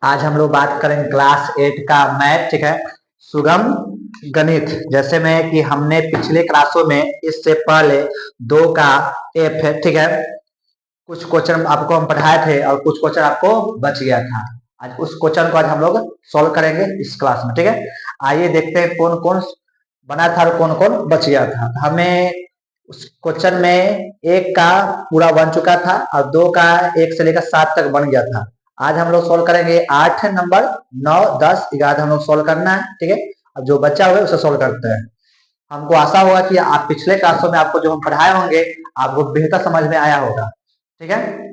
आज हम लोग बात करेंगे क्लास 8 का मैथ, ठीक है, सुगम गणित। जैसे में कि हमने पिछले क्लासों में इससे पहले 2 का एफ है, ठीक है, कुछ क्वेश्चन आपको हम पढ़ाए थे और कुछ क्वेश्चन आपको बच गया था। आज उस क्वेश्चन को आज हम लोग सॉल्व करेंगे इस क्लास में, ठीक है। आइए देखते हैं कौन कौन बना था और कौन कौन बच गया था। हमें उस क्वेश्चन में 1 का पूरा बन चुका था और 2 का 1 से लेकर 7 तक बन गया था। आज हम लोग सोल्व करेंगे 8 नंबर, 9, 10, 11 हम लोग सोल्व करना है, ठीक है। अब जो बचा हुआ है उसे सोल्व करते हैं। हमको आशा होगा कि आप पिछले क्लासों में आपको जो हम पढ़ाए होंगे आपको बेहतर समझ में आया होगा, ठीक है।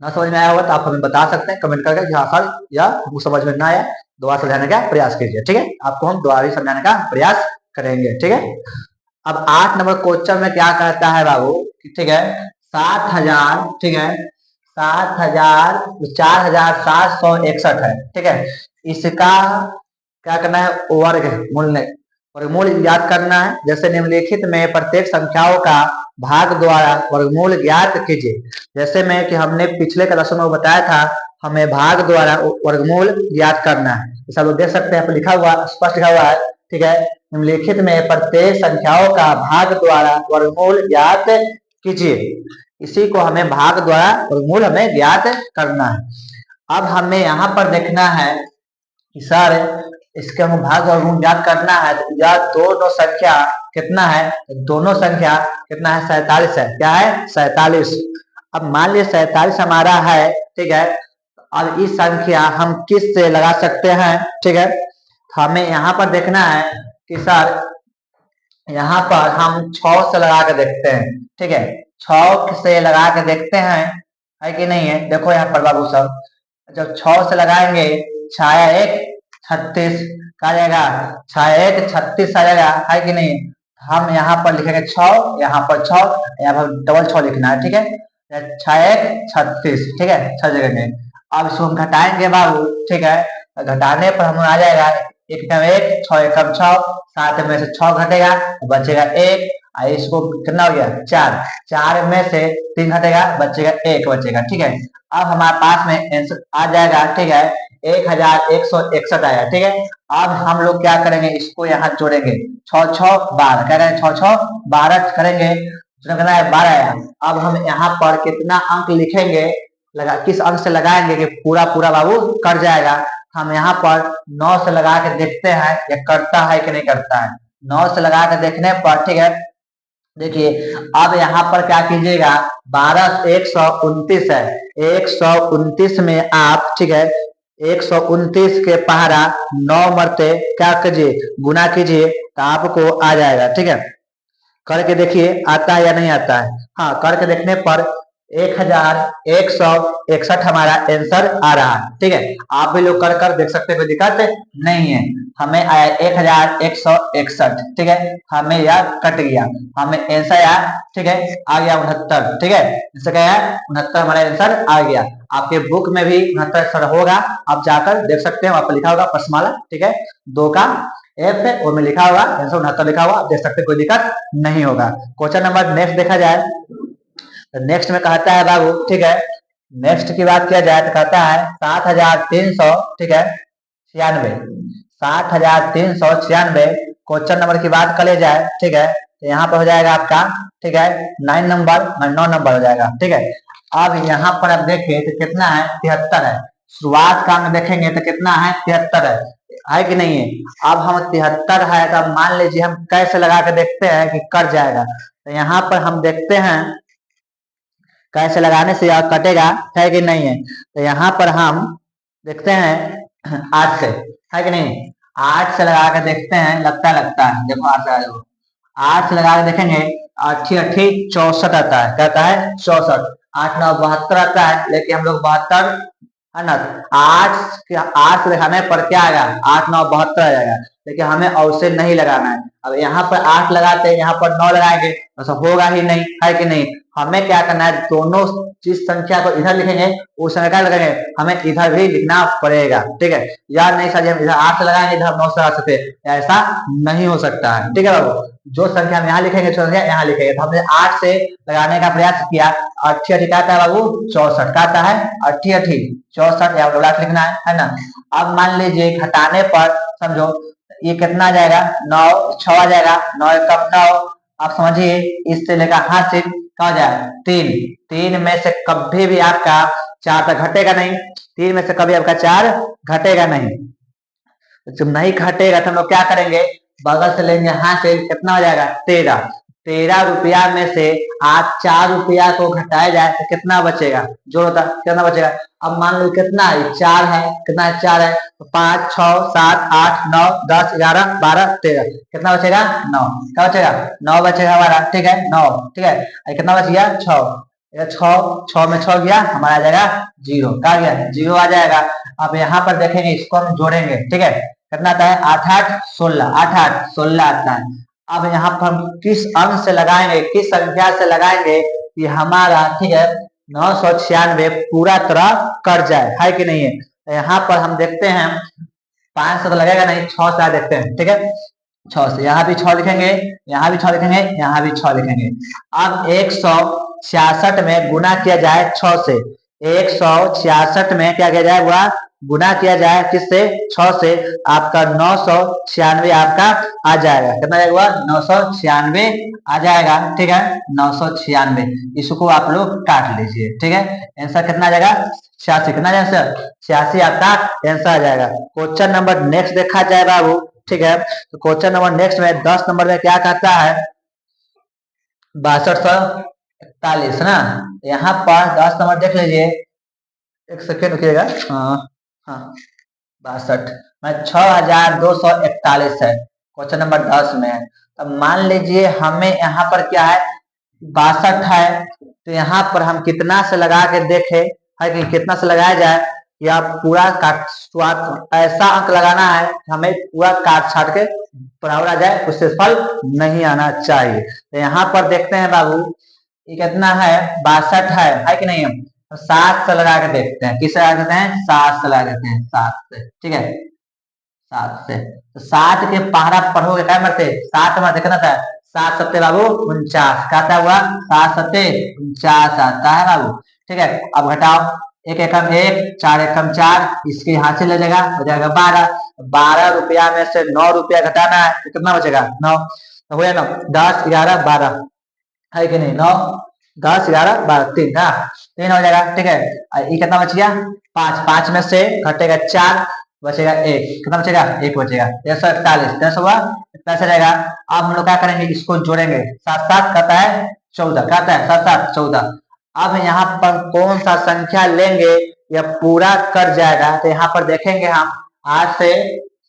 ना समझ में आया होगा तो आप हमें बता सकते हैं कमेंट करके कि हाँ सर, या हमको समझ में ना आया, दोबारा समझाने का प्रयास कीजिए, ठीक है। आपको हम दोबारा ही समझाने का प्रयास करेंगे, ठीक है। अब 8 नंबर क्वेश्चन में क्या कहता है बाबू, ठीक है, 7,000, ठीक है, 7,000, 4,761 है, ठीक है। इसका क्या करना है, वर्गमूल याद करना है। जैसे निम्नलिखित में प्रत्येक संख्याओं का भाग द्वारा वर्गमूल ज्ञात कीजिए। जैसे में कि हमने पिछले क्लास में बताया था, हमें भाग द्वारा वर्गमूल ज्ञात करना है। जैसा लोग देख सकते हैं, लिखा हुआ स्पष्ट लिखा हुआ है, ठीक है, निम्नलिखित में प्रत्येक संख्याओं का भाग द्वारा वर्गमूल ज्ञात कीजिए। इसी को हमें भाग द्वारा वर्गमूल हमें ज्ञात करना है। अब हमें यहाँ पर देखना है कि सर इसके हम भाग और गुण ज्ञात करना है, तो यह दोनों संख्या कितना है, दोनों संख्या कितना है, 47 है। क्या है, 47। अब मान लीजिए 47 हमारा है, ठीक है। अब इस संख्या हम किस से लगा सकते हैं, ठीक है। हमें यहाँ पर देखना है कि सर यहाँ पर हम 6 से लगा के देखते हैं, ठीक है, 6 से लगा के देखते हैं, है कि नहीं है। देखो यहाँ पर बाबू सब, जब 6 से लगाएंगे, छाया 1 36 का जाएगा, छाया 1 36 आ जाएगा, है कि नहीं। हम यहाँ पर लिखेंगे 6, यहाँ पर 6, यहाँ पर डबल 6 लिखना है, ठीक है। छाया 1 36, ठीक है, 6 जगह में। अब इसको हम घटाएंगे बाबू, ठीक है, घटाने पर हम आ जाएगा 1 कम 1, 6 1 कम 6, 7 में से 6 घटेगा बचेगा 1, इसको कितना हो गया 4, 4 में से 3 घटेगा बचेगा 1 बचेगा, ठीक है। अब हमारे पास में आंसर आ जाएगा, ठीक है, 1161 आया, ठीक है। अब हम लोग क्या करेंगे, इसको यहाँ जोड़ेंगे, 6 6 12, क्या करेंगे, 6 6 12 करेंगे, कितना है 12 आया। अब हम यहाँ पर कितना अंक लिखेंगे, किस अंक से लगाएंगे कि पूरा पूरा बाबू कर जाएगा। हम यहाँ पर 9 से लगा के देखते हैं ये करता है कि नहीं करता है। 9 से लगा के देखने पर, ठीक है, देखिए अब यहाँ पर क्या कीजिएगा, 12 129 है, 129 में आप, ठीक है, 129 के पहाड़ा 9 मरते क्या कीजिए, गुना कीजिए, तो आपको आ जाएगा, ठीक है। करके देखिए आता है या नहीं आता है। हाँ, करके देखने पर 1161 हमारा आंसर आ रहा है, ठीक है। आप भी लोग कर कर देख सकते हैं, कोई दिक्कत नहीं है। हमें आया 1161, ठीक है, हमें यह कट गया, हमें आंसर आया, ठीक है, आ गया 69, ठीक है। इससे क्या है 69 हमारा आंसर आ गया। आपके बुक में भी 69 होगा, आप जाकर देख सकते हैं, वहां पर लिखा होगा प्रश्नमाला, ठीक है, 2 का एफ है, वो में लिखा हुआ 169 लिखा हुआ, आप देख सकते हैं, कोई दिक्कत नहीं होगा। क्वेश्चन नंबर नेक्स्ट देखा जाए, तो नेक्स्ट में कहता है बाबू, ठीक है, नेक्स्ट की बात किया जाए तो कहता है 7,300, ठीक है, 96, 7,396 क्वेश्चन नंबर की बात कर जाए, ठीक है, तो यहाँ पर हो जाएगा आपका, ठीक है, 9 नंबर 9 नंबर हो जाएगा, ठीक है। अब यहाँ पर आप देखें तो कितना है, 73 है। शुरुआत का अंक देखेंगे तो कितना है, 73 है कि नहीं है। अब हम 73 है तो मान लीजिए हम कैसे लगा के देखते हैं कि कट जाएगा, तो यहाँ पर हम देखते हैं कैसे लगाने से यह कटेगा, है कि नहीं है। तो यहाँ पर हम देखते हैं 8 से, है कि नहीं, 8 से लगा के देखते हैं, लगता है, देखो 8 से, 8 से लगा के देखेंगे, 8 8 64 आता है, कहता है 64, 8 9 72 आता है, लेकिन हम लोग 72 है ना, 8 से दिखाने पर क्या आएगा, 8 9 72 आ जाएगा। लेकिन हमें अवशेष नहीं लगाना है। अब यहाँ पर 8 लगाते हैं, यहाँ पर 9 लगाएंगे तो होगा ही नहीं, है कि नहीं। हमें क्या करना है, दोनों जिस संख्या को इधर लिखेंगे उस संख्या लगेंगे, हमें इधर भी लिखना पड़ेगा, ठीक है। याद नहीं सर, हम इधर 8 से लगाएंगे इधर 9 से लगा सकते, ऐसा नहीं हो सकता है, ठीक है बाबू। जो संख्या हम यहाँ लिखेंगे जो संख्या यहाँ लिखेंगे, तो हमने 8 से लगाने का प्रयास किया। 8 8 क्या आता है बाबू, 64 का आता है, 8 8 64, यहाँ डॉलर लिखना है ना। अब मान लीजिए घटाने पर समझो ये कितना आ जाएगा, 9 6 आ जाएगा, 9 कम 9। आप समझिए इससे लेकर हाथ से क्या हो जाए 3, 3 में से कभी भी आपका 4 तक घटेगा नहीं, 3 में से कभी आपका 4 घटेगा नहीं। जब नहीं घटेगा तो हम लोग क्या करेंगे, बगल से लेंगे हाथ से, कितना हो जाएगा 13। 13 रुपया में से आज 4 रुपया को घटाया जाए तो कितना बचेगा, जो होता कितना बचेगा। अब मान लो कितना है, 4 है, कितना है 4 है, तो 5 6 7 8 9 10 11 12 13, कितना बचेगा 9, क्या बचेगा 9 बचेगा हमारा, ठीक है 9, ठीक है। कितना बच गया 6, 6 में 6 गया हमारा आ जाएगा 0, क्या गया 0 आ जाएगा। अब यहाँ पर देखेंगे इसको हम जोड़ेंगे, ठीक है, कितना आता है 8 8 16, 8 8 16 आता है। अब यहाँ पर हम किस अंक से लगाएंगे, किस संख्या से लगाएंगे कि हमारा, ठीक है, 996 पूरा तरह कर जाए, है कि नहीं है। यहाँ पर हम देखते हैं 5 से तो लगेगा नहीं, 6 से देखते हैं, ठीक है 6 से, यहाँ भी 6 लिखेंगे, यहाँ भी 6 लिखेंगे, यहाँ भी 6 लिखेंगे। अब 166 में गुना किया जाए 6 से, 166 में क्या किया जाए, वह गुना किया जाए किससे, 6 से, आपका 996 आपका आ जाएगा, कितना आएगा 996 आ जाएगा, ठीक है 996। इसको आप लोग काट लीजिए, ठीक है। आंसर कितना आ जाएगा 86, कितना आएगा सर 86 आपका आंसर आ जाएगा। क्वेश्चन नंबर नेक्स्ट देखा जाए बाबू, ठीक है। तो क्वेश्चन नंबर नेक्स्ट में 10 नंबर में क्या कहता है, 6241 ना। यहाँ पर 10 नंबर देख लीजिए, एक सेकेंड रुकिएगा, हाँ हाँ 62 में 6241 है, क्वेश्चन नंबर 10 में है। अब मान लीजिए हमें यहाँ पर क्या है 62 है, तो यहाँ पर हम कितना से लगा के देखे, है कि कितना से लगाया जाए, या पूरा काट ऐसा अंक लगाना है हमें पूरा काट छाट के बराबर आ जाए, उससे फल नहीं आना चाहिए। तो यहाँ पर देखते हैं बाबू ये कितना है 62 है कि नहीं, तो 7 से लगा के देखते हैं, किससे लगा देते हैं 7 से लगा देते हैं, 7 से, ठीक है 7 से। तो 7 के पहाड़ा पढ़ोगे क्या मरते 7 में देखना था, 7 सत्ते बाबू 49, कहता हुआ 7 सत्ते 49 आता है बाबू, ठीक है। अब घटाओ, एक एकम 1 4 एकम 4, इसके यहाँ से ले जाएगा, हो जाएगा 12। 12 रुपया में से 9 रुपया घटाना है तो कितना बचेगा 9, तो हो जाएगा 10 11 12, है कि नहीं 9 10 11 12 3, हाँ 3 हो जाएगा, ठीक है। ये कितना बच गया 5, 5 में से घटेगा 4, बचेगा 1, कितना बचेगा 1 बचेगा, 141 10 हुआ इतना से रहेगा। अब हम लोग क्या करेंगे, इसको जोड़ेंगे, 7 7 कहता है 14, कहता है 7 7 14। अब यहाँ पर कौन सा संख्या लेंगे या पूरा कर जाएगा, तो यहाँ पर देखेंगे हम 8 से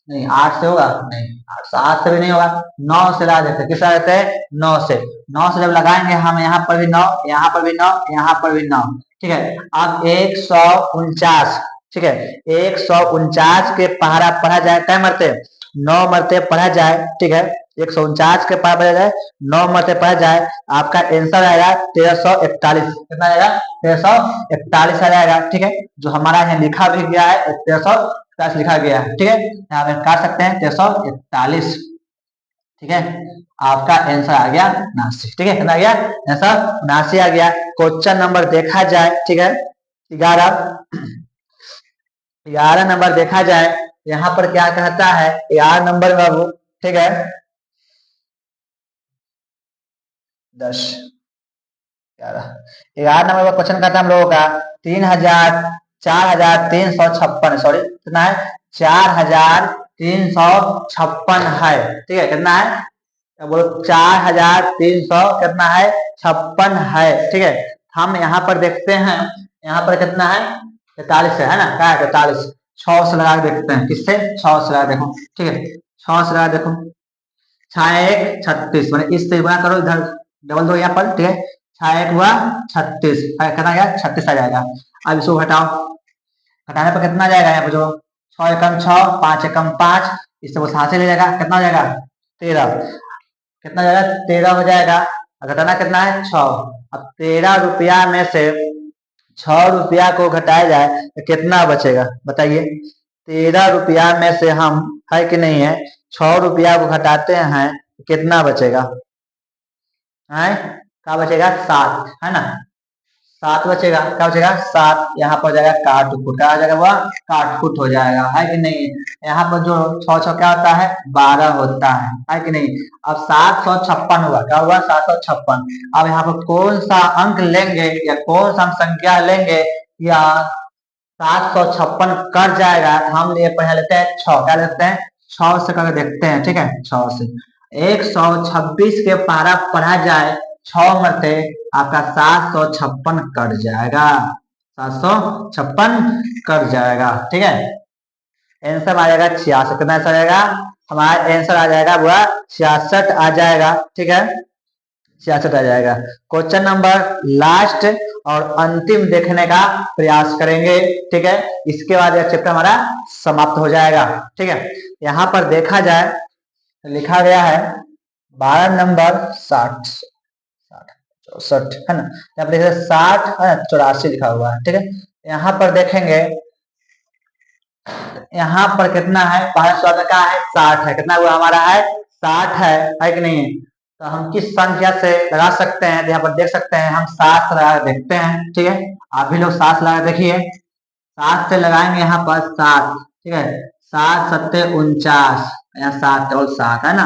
नहीं, 8 से होगा नहीं, 8 से भी नहीं होगा, 9 से लगा देते, किस देते हैं 9 से, 9 से जब लगाएंगे हम यहाँ पर भी 9, यहाँ पर भी 9, यहाँ पर भी 9, ठीक है। अब 149, ठीक है 149 के पहाड़ा पढ़ा जाए क्या मरते 9 मरते पढ़ा जाए, ठीक है 149 के पहाड़ा पढ़ा जाए 9 मरते पढ़ा जाए, आपका आंसर आएगा 1341, कितना आएगा 1341 आ जाएगा, ठीक है। जो हमारा यहाँ लिखा भी गया है 1341 लिखा गया है, ठीक है, यहाँ पे काट सकते हैं 1341, ठीक है। आपका आंसर आ गया 79, ठीक है कितना आ गया आंसर 79 आ गया। क्वेश्चन नंबर देखा जाए, ठीक है 11 नंबर देखा जाए, यहाँ पर क्या कहता है 11 नंबर बाबू, ठीक है 10 11 नंबर का क्वेश्चन कहता है हम लोगों का 4356, सॉरी कितना है 4356 है, ठीक है कितना है बोलो 4300 कितना है 56 है, ठीक है। हम यहाँ पर देखते हैं, यहाँ पर कितना है 43 है ना, क्या है 43, 6 से लगा के देखते हैं, किससे 6 से लगा देखो, ठीक है 6 से लगा देखो, 6 1 36 मैंने इससे गुणा करो, इधर डबल दो यहाँ पर, ठीक है 6 1 हुआ 36, कितना गया 36 आ जाएगा। अब इसको घटाओ, घटाने पर कितना जाएगा यहाँ पर जो 6 एकम 6 5 एकम 5, इससे वो 7 से ले जाएगा, कितना हो जाएगा 13, कितना हो जाएगा 13 हो जाएगा। घटाना कितना है 6। अब 13 रुपया में से 6 रुपया को घटाया जाए तो कितना बचेगा बताइए। 13 रुपया में से हम है कि नहीं है 6 रुपया को घटाते हैं तो कितना बचेगा है, क्या बचेगा 7 है ना, 7 बचेगा, क्या बचेगा 7। यहाँ पर जाएगा काट कुट, क्या हो जाएगा वह काट कुट हो जाएगा, है कि नहीं। यहाँ पर जो 6 क्या होता है 12 होता है कि नहीं। अब 756 हुआ, क्या हुआ 756। अब यहाँ पर कौन सा अंक लेंगे या कौन सा संख्या लेंगे या 756 कट जाएगा। हम ये पहले लेते हैं 6, क्या लेते हैं 6 से करके देखते हैं, ठीक है 6 से 126 के पारा पढ़ा जाए 6 मरते आपका 756 कट जाएगा, 756 कट जाएगा, ठीक है। आंसर आ जाएगा 66, कितना आंसर आएगा हमारा आंसर आ जाएगा वह 66 आ जाएगा, ठीक है 66 आ जाएगा। क्वेश्चन नंबर लास्ट और अंतिम देखने का प्रयास करेंगे, ठीक है। इसके बाद यह चैप्टर हमारा समाप्त हो जाएगा, ठीक है। यहाँ पर देखा जाए लिखा गया है 12 नंबर 60 64 है ना, यहाँ पर 60 है 84 लिखा हुआ है, ठीक है। यहाँ पर देखेंगे यहाँ पर कितना है 500 का है 60 है, कितना हुआ हमारा है 60 है कि नहीं। तो हम किस संख्या से लगा सकते हैं, तो यहाँ पर देख सकते हैं हम 7 से लगा देखते हैं, ठीक है। आप भी लोग 7 से लगा देखिए, 7 से लगाएंगे यहाँ पर 7, ठीक है 7 सत्ते 49, यहाँ 7 और 7 है ना।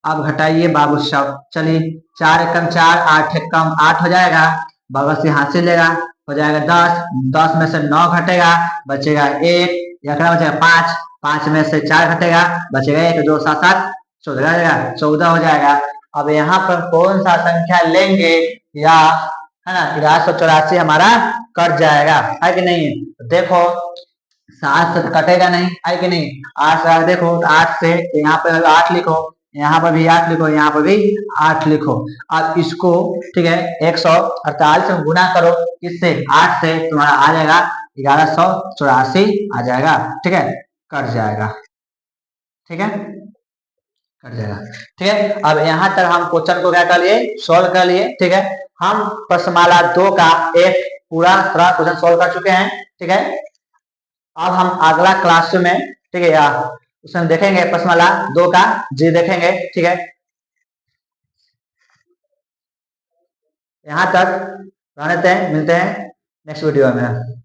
अब घटाइए बाबू सब, चलिए 4 एकम 4, 8 एकम 8 हो जाएगा, बगल से हाथ से लेगा हो जाएगा 10, 10 में से 9 घटेगा बचेगा 1, या क्या बचेगा 5, 5 में से 4 घटेगा बचेगा 1, 2 7 7 14 जाएगा 14 हो जाएगा। अब यहाँ पर कौन सा संख्या लेंगे या है ना 1184 हमारा कट जाएगा, है कि नहीं। देखो 7 से कटेगा नहीं, है कि नहीं। 8 से देखो 8 से तो यहाँ पर 8 लिखो, यहाँ पर भी 8 लिखो, यहाँ पर भी 8 लिखो। अब इसको ठीक है 148 में गुना करो, किससे 8 से, तुम्हारा आ जाएगा 1184 आ जाएगा, ठीक है कट जाएगा, ठीक है कट जाएगा, ठीक है। अब यहाँ तक हम क्वेश्चन को क्या कर लिए सोल्व कर लिए, ठीक है। हम प्रश्नमाला 2 का एक पूरा तरह क्वेश्चन सोल्व कर चुके हैं, ठीक है। अब हम अगला क्लास में ठीक है या उसमें देखेंगे प्रश्नमाला 2 का जी देखेंगे, ठीक है। यहाँ तक रहने देते हैं, मिलते हैं नेक्स्ट वीडियो में।